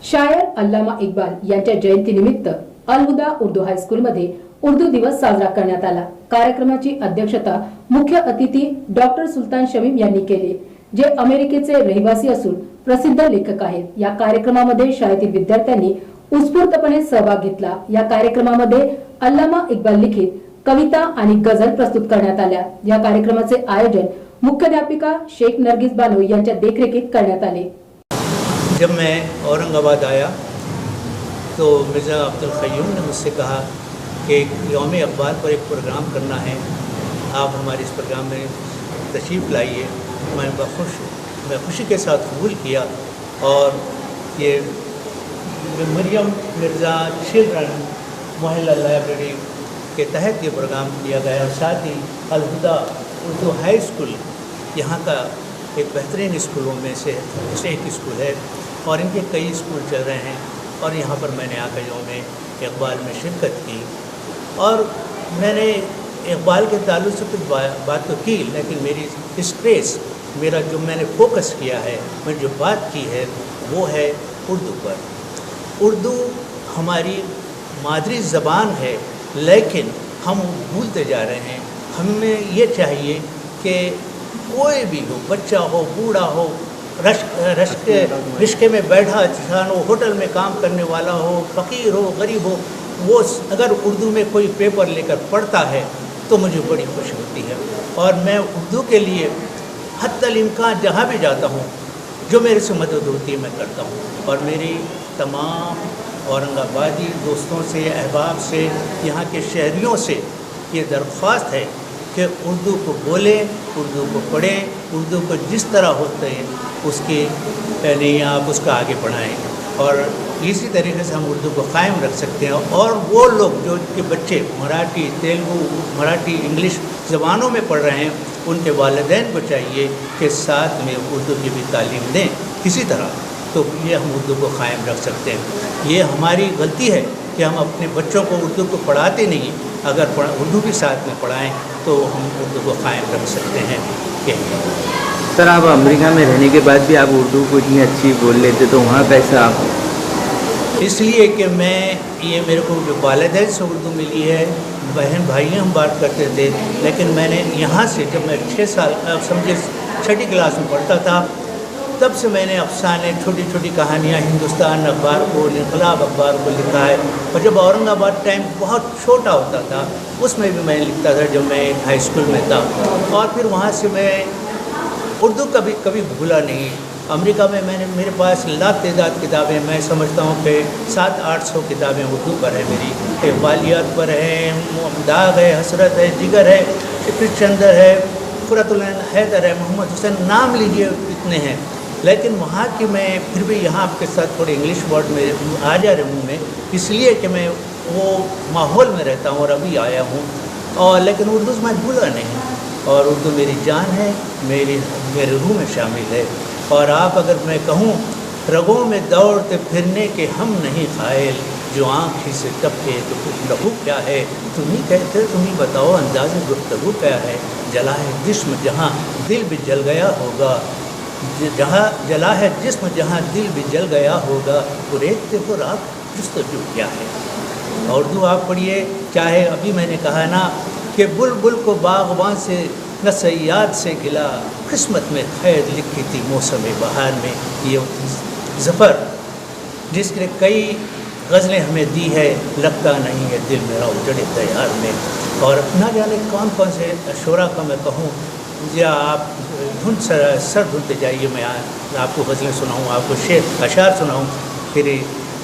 शायर अल्लामा इक्बाल यांच्या जयंतीनिमित्त अल-हुदा उर्दू हायस्कूलमध्ये उर्दू दिवस साजरा करण्यात आला। कार्यक्रमाची अध्यक्षता मुख्य अतिथी डॉक्टर सुलतान शमीम यांनी केली, जे अमेरिकेचे रहिवासी असून प्रसिद्ध लेखक आहेत। या कार्यक्रमामध्ये शाळेतील विद्यार्थ्यांनी उत्स्फूर्तपणे सहभाग घेतला। या कार्यक्रमामध्ये अल्लामा इक्बाल लिखित कविता आणि गझल प्रस्तुत करण्यात आल्या। या कार्यक्रमाचे आयोजन मुख्याध्यापिका शेख नरगिस बानो यांच्या देखरेखीत करण्यात आले। जब मैं औरंगाबाद आया तो मिर्ज़ा अब्दुल क़य्यूम ने मुझसे कहा कि यौम इक़बाल पर एक प्रोग्राम करना है, आप हमारे इस प्रोग्राम में तशरीफ़ लाइए। मैं खुशी के साथ कबूल किया और ये मरियम मिर्ज़ा चिल्ड्रन मोहल्ला लाइब्रेरी के तहत ये प्रोग्राम किया गया और साथ ही अल-हुदा उर्दू हाई स्कूल यहाँ का एक बेहतरीन स्कूलों में से एक स्कूल है और इनके कई स्कूल चल रहे हैं और यहाँ पर मैंने आकर यौम इक़बाल में शिरकत की और मैंने इक़बाल के ताल्लुक़ से कुछ बात तो की, लेकिन मेरी स्ट्रेस मेरा जो मैंने फोकस किया है, मैंने जो बात की है वो है उर्दू पर। उर्दू हमारी मादरी ज़बान है, लेकिन हम भूलते जा रहे हैं। हमें ये चाहिए कि कोई भी हो, बच्चा हो, बूढ़ा हो, रिश्के में बैठा इंसान हो, होटल में काम करने वाला हो, फ़कीर हो, गरीब हो, वो अगर उर्दू में कोई पेपर लेकर पढ़ता है तो मुझे बड़ी खुशी होती है। और मैं उर्दू के लिए हत्तल इम्कान जहाँ भी जाता हूँ, जो मेरे से मदद होती है मैं करता हूँ। और मेरी तमाम औरंगाबादी दोस्तों से, अहबाब से, यहाँ के शहरियों से ये दरख्वास्त है कि उर्दू को बोलें, उर्दू को पढ़ें, उर्दू को जिस तरह होते हैं उसके यानी आप उसका आगे बढ़ाएं और इसी तरीके से हम उर्दू को कायम रख सकते हैं। और वो लोग जो के बच्चे मराठी, तेलुगु, मराठी, इंग्लिश ज़बानों में पढ़ रहे हैं, उनके वालिदैन को चाहिए कि साथ में उर्दू की भी तालीम दें किसी तरह, तो ये हम उर्दू को कायम रख सकते हैं। ये हमारी गलती है कि हम अपने बच्चों को उर्दू को पढ़ाते नहीं। अगर उर्दू भी साथ में पढ़ाएं तो हम उर्दू को कायम रख सकते हैं। सर, आप अमेरिका में रहने के बाद भी आप उर्दू को इतनी अच्छी बोल लेते, तो वहाँ कैसा आप? इसलिए कि ये मेरे को जो वालिदैन से उर्दू मिली है, बहन भाई हम बात करते थे, लेकिन मैंने यहाँ से जब मैं 6 साल समझे 6ठी क्लास में पढ़ता था, तब से मैंने अफसाने, छोटी छोटी कहानियाँ हिंदुस्तान अखबार को, इनकलाब अखबार को लिखा है। और जब औरंगाबाद टाइम बहुत छोटा होता था उसमें भी मैं लिखता था जब मैं हाई स्कूल में था। और फिर वहाँ से मैं उर्दू कभी भूला नहीं। अमेरिका में मेरे पास लाख-तादाद किताबें, मैं समझता हूँ कि 700-800 किताबें उर्दू पर है मेरी। इक़बालियात पर है, दाग है, हसरत है, जिगर है, इफ़्रित चंदर है, फ़ुरतुल हैदर है, मोहम्मद हुसैन, नाम लीजिए इतने हैं। लेकिन वहाँ की मैं फिर भी यहाँ आपके साथ थोड़े इंग्लिश वर्ड में आ जा रहे मुँह में, इसलिए कि मैं वो माहौल में रहता हूँ और अभी आया हूँ। और लेकिन उर्दू मैं भूला नहीं और उर्दू मेरी जान है, मेरे रूह में शामिल है। और आप अगर मैं कहूँ, रगों में दौड़ते फिरने के हम नहीं क़ाइल, जो आँख ही से टपके तो कुछ लहू क्या है, तुम ही कहते तुम ही बताओ अंदाज़े गुफ्तगू क्या है। जला है जिस्म जहाँ दिल भी जल गया होगा, जहाँ जला है जिस्म जहाँ दिल भी जल गया होगा, गुरेजते हो रात जुस्तजू क्या है। और उर्दू आप पढ़िए, चाहे अभी मैंने कहा ना कि बुलबुल को बाग़बान से न सयाद से गिला, किस्मत में खैर लिखी थी मौसम बहार में। ये ज़फ़र जिसने कई गज़लें हमें दी है, लगता नहीं है दिल मेरा उजड़े तैयार में। और ना जाने कौन कौन से शोरा का मैं कहूँ, या आप सर ढूंढते जाइए, मैं आपको गज़लें सुनाऊँ, आपको शेर अशार सुनाऊँ। फिर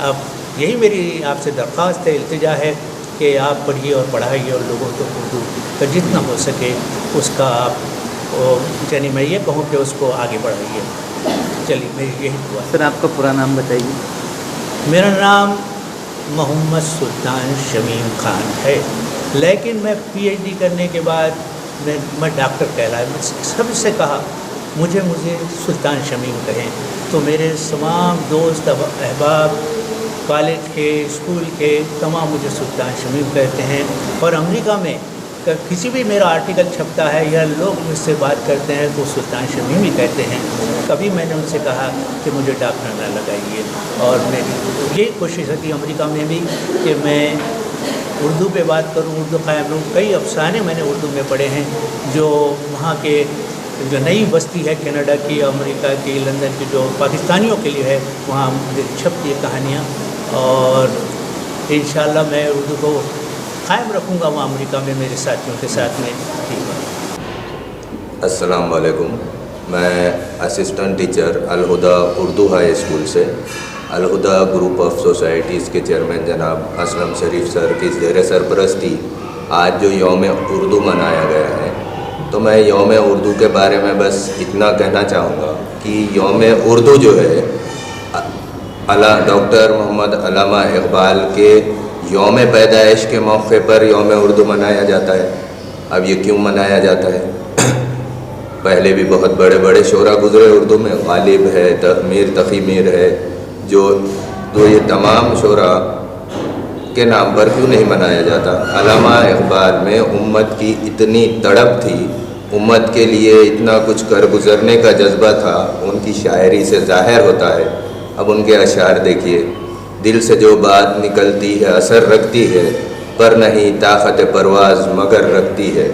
आप यही मेरी आपसे दरख्वास्त है, इल्तिजा है कि आप पढ़िए और पढ़ाइए और लोगों को उर्दू का जितना हो सके उसका आप यानी मैं ये कहूँ कि उसको आगे बढ़ाइए। चलिए मेरी यही दुआ। सर, आपका पूरा नाम बताइए। मेरा नाम मोहम्मद सुल्तान शमीम खान है, लेकिन मैं PhD करने के बाद मैं डॉक्टर कहलाया। सबसे कहा मुझे सुल्तान शमीम कहें, तो मेरे तमाम दोस्त अहबाब कॉलेज के, स्कूल के तमाम मुझे सुल्तान शमीम कहते हैं। और अमेरिका में किसी भी मेरा आर्टिकल छपता है या लोग मुझसे बात करते हैं तो सुल्तान शमीम ही कहते हैं। कभी मैंने उनसे कहा कि मुझे डॉक्टर ना लगाइए, और मेरी ये कोशिश होती अमेरिका में भी कि मैं उर्दू पे बात करूं, उर्दू कायम करूं। कई अफसाने मैंने उर्दू में पढ़े हैं जो वहाँ के जो नई बस्ती है कनाडा की, अमेरिका की, लंदन की, जो पाकिस्तानियों के लिए है, वहाँ मुझे छपती है कहानियाँ, और इंशाअल्लाह मैं उर्दू को कायम रखूँगा वहाँ अमेरिका में मेरे साथियों के साथ में। ठीक है। अस्सलाम वालेकुम। मैं assistant teacher Al Huda Urdu high school से अलहुदा ग्रुप ऑफ सोसाइटीज़ के चेयरमैन जनाब असलम शरीफ सर की ज़ेर सरपरस्ती आज जो यौम उर्दू मनाया गया है, तो मैं यौम उर्दू के बारे में बस इतना कहना चाहूँगा कि यौम उर्दू जो है डॉक्टर मोहम्मद अल्लामा इकबाल के यौम पैदाइश के मौके पर यौम उर्दू मनाया जाता है। अब ये क्यों मनाया जाता है? पहले भी बहुत बड़े बड़े शोरा गुज़रे उर्दू में, गालिब है, मीर तक़ी मीर है, जो तो ये तमाम शोरा के नाम पर क्यों नहीं मनाया जाता? अल्लामा इकबाल में उम्मत की इतनी तड़प थी, उम्मत के लिए इतना कुछ कर गुज़रने का जज्बा था, उनकी शायरी से ज़ाहिर होता है। अब उनके अशार देखिए, दिल से जो बात निकलती है असर रखती है, पर नहीं ताकत परवाज़ मगर रखती है।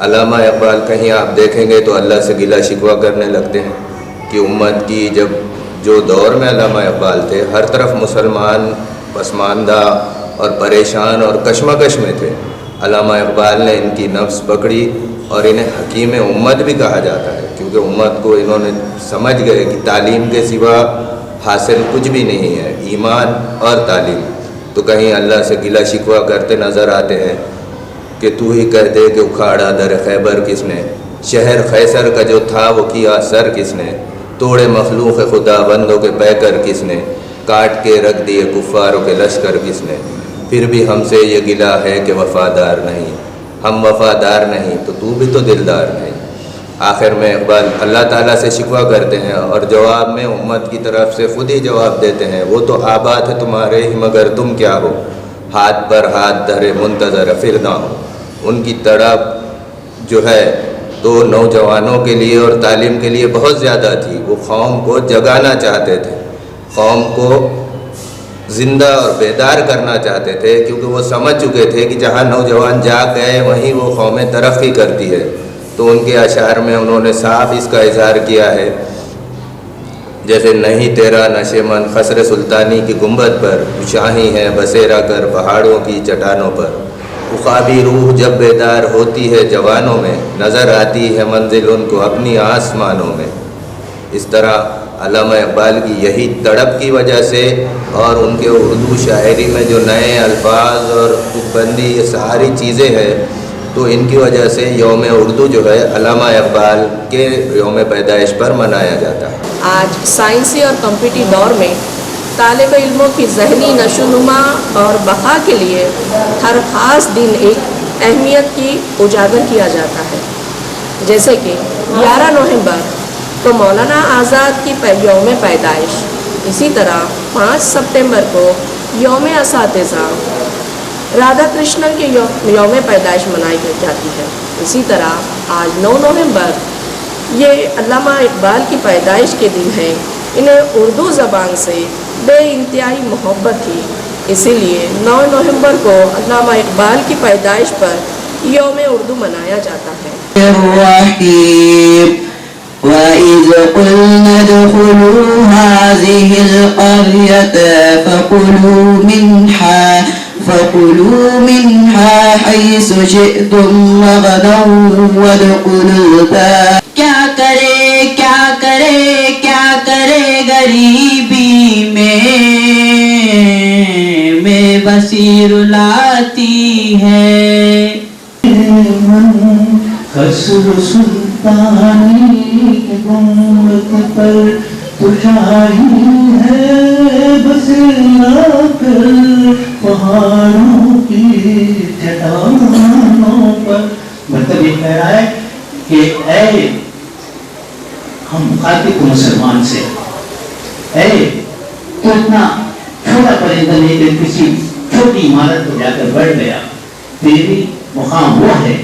अल्लामा इकबाल कहीं आप देखेंगे तो अल्लाह से गिला शिकवा करने लगते हैं कि उम्मत की जब जो दौर में अल्लामा इकबाल थे, हर तरफ मुसलमान पसमानदा और परेशान और कशमकश में थे। अल्लामा इकबाल ने इनकी नफ्स पकड़ी और इन्हें हकीम उम्मत भी कहा जाता है, क्योंकि उम्मत को इन्होंने समझ गए कि तालीम के सिवा हासिल कुछ भी नहीं है, ईमान और तालीम। तो कहीं अल्लाह से गिला शिकवा करते नज़र आते हैं कि तू ही कह दे कि उखाड़ा दर खैबर किसने, शहर खैसर का जो था वो किया सर किसने, तोड़े मखलूक खुदा बंदों के पैकर किसने, काट के रख दिए कुफ़ारों के लश्कर किसने। फिर भी हमसे ये गिला है कि वफ़ादार नहीं, हम वफ़ादार नहीं तो तू भी तो दिलदार नहीं। आखिर में इकबाल अल्लाह ताला से शिकवा करते हैं और जवाब में उम्मत की तरफ से ख़ुद ही जवाब देते हैं, वो तो आबाद है तुम्हारे ही मगर तुम क्या हो, हाथ पर हाथ धरे मुंतज़र फिर ना हो। उनकी तड़प जो है तो नौजवानों के लिए और तालीम के लिए बहुत ज़्यादा थी। वो कौम को जगाना चाहते थे, कौम को ज़िंदा और बेदार करना चाहते थे, क्योंकि वो समझ चुके थे कि जहाँ नौजवान जाग गए वहीं वो कौमें तरक्की करती है। तो उनके अशार में उन्होंने साफ इसका इजहार किया है, जैसे नहीं तेरा नशेमन खसर सुल्तानी की गुंबद पर, शाही है बसेरा कर पहाड़ों की चट्टानों पर, उखाबी रूह जब बेदार होती है जवानों में, नज़र आती है मंजिल उनको अपनी आसमानों में। इस तरह अल्लामा इकबाल की यही तड़प की वजह से और उनके उर्दू शायरी में जो नए अल्फाज और तुकबंदी ये सारी चीज़ें हैं, तो इनकी वजह से यौम उर्दू जो है अल्लामा इकबाल के यौम पैदाइश पर मनाया जाता है। आज साइंसी और कम्पिटिटिव दौर में तालिब इल्मों की ज़हनी नशोनुमा और बक़ा के लिए हर ख़ास दिन एक अहमियत की उजागर किया जाता है। जैसे कि 11 नवंबर को मौलाना आज़ाद की यौम पैदाइश, इसी तरह 5 सितंबर को यौम असातिज़ा राधा कृष्णन के यौम पैदाइश मनाई जाती है। इसी तरह आज 9 नवंबर ये अल्लामा इकबाल की पैदाइश के दिन है। इन्हें उर्दू ज़बान से बेइंतहाई मोहब्बत थी, इसीलिए 9 नवंबर को अल्लामा इकबाल की पैदाइश पर यौम उर्दू मनाया जाता है। وَإِذْ قُلْنَا ادْخُلُوا هَٰذِهِ الْقَرْيَةَ فَكُلُوا مِنْهَا حَيْثُ شِئْتُمْ رَغَدًا وَادْخُلُوا الْبَابَ کیا کرے غریبی میں بسی رلاتی ہے خسر سلطانی کے گنبد پر تو شاہی ہے بس لا کر پہاڑوں کی چٹانوں پر۔ مطلب یہ کہہ رہا ہے کہ اے ہم مخاطب مسلمان سے، اے تو اتنا چھوٹا پرندہ لے کر کسی چھوٹی عمارت پر جا کر بیٹھ گیا، تیری मुकाम वो है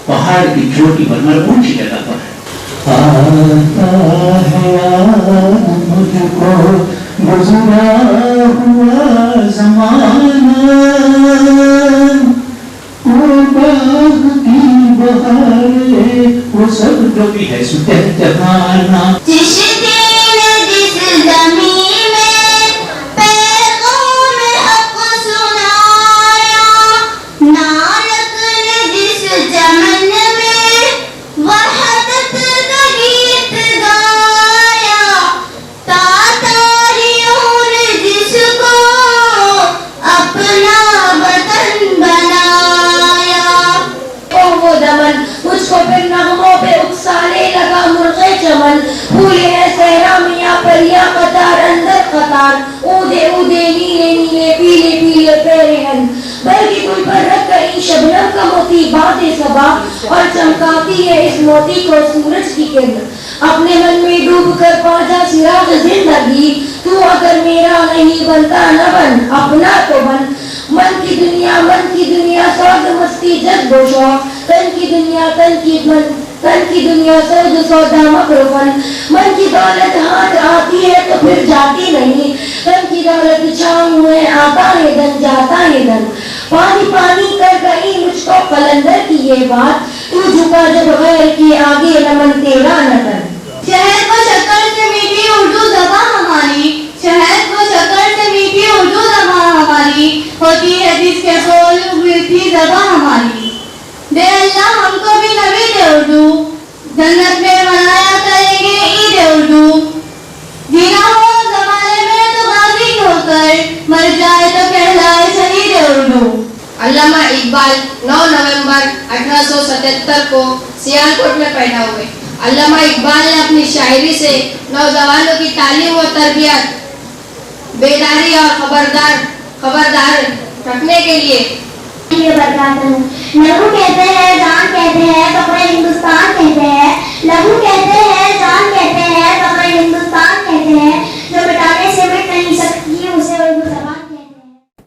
पहाड़ की चोटी पर, मतलब ऊंची जगह पर है। आता है याद मुझको गुज़रा हुआ ज़माना, वो बाग की बहारें, वो सब जो भी है सुतहजहाना। जिस दिन जिस ज़मीन में पैगाम हक़ सुनाया, नानक ने जिस चमन में वहदत का गीत गाया, तातारियों ने जिसको अपना वतन बनाया। ओ वो दमन मुझको फिर नगमों पे उकसाने लगा मुर्गे चमन, फूले हैं सहरा मियाँ परियाँ कतार अंदर कतार, ऊदे ऊदे नीले नीले पीले पीले पैरे हैं, बल्कि गुल पर रख गई शबनम का मोती बातें सबा, और चमकाती है इस मोती को सूरज की किरण। अपने मन में डूब कर पाजा चिराग जिंदगी, तू अगर मेरा नहीं बनता न बन अपना तो बन। मन की दुनिया सौद मस्ती जग गोशा, तन की दुनिया सौद सौदा मकरुफन। मन की दौलत हाथ आती है तो फिर जाती नहीं, तन की दौलत छाँव में आता है धन जाता है धन। पानी पानी कर गई मुझको कलंदर की ये बात, तू झुका जब गैर के आगे नमन तेरा न कर। शहद व शक्कर से मीठी उर्दू ज़बां हमारी, शहद व शक्कर से मीठी उर्दू ज़बां हमारी, होती है जिसके बोल मीठी ज़बां हमारी। दे अल्लाह हमको भी नबी दे उर्दू, जन्नत में मनाया करेंगे ईद उर्दू। जीना हो ज़माने में तो गाज़ी होकर, मर जाए तो कहलाए शहीद उर्दू। अल्लामा इकबाल 9 नवंबर 1877 को सियालकोट में पैदा हुए। अल्लामा इकबाल ने अपनी शायरी से नौजवानों की तालीम और तरबियत, बेदारी और खबरदार रखने के लिए लहू कहते हैं, जान कहते हैं, कपड़े हिंदुस्तान कहते हैं। लहू कहते हैं,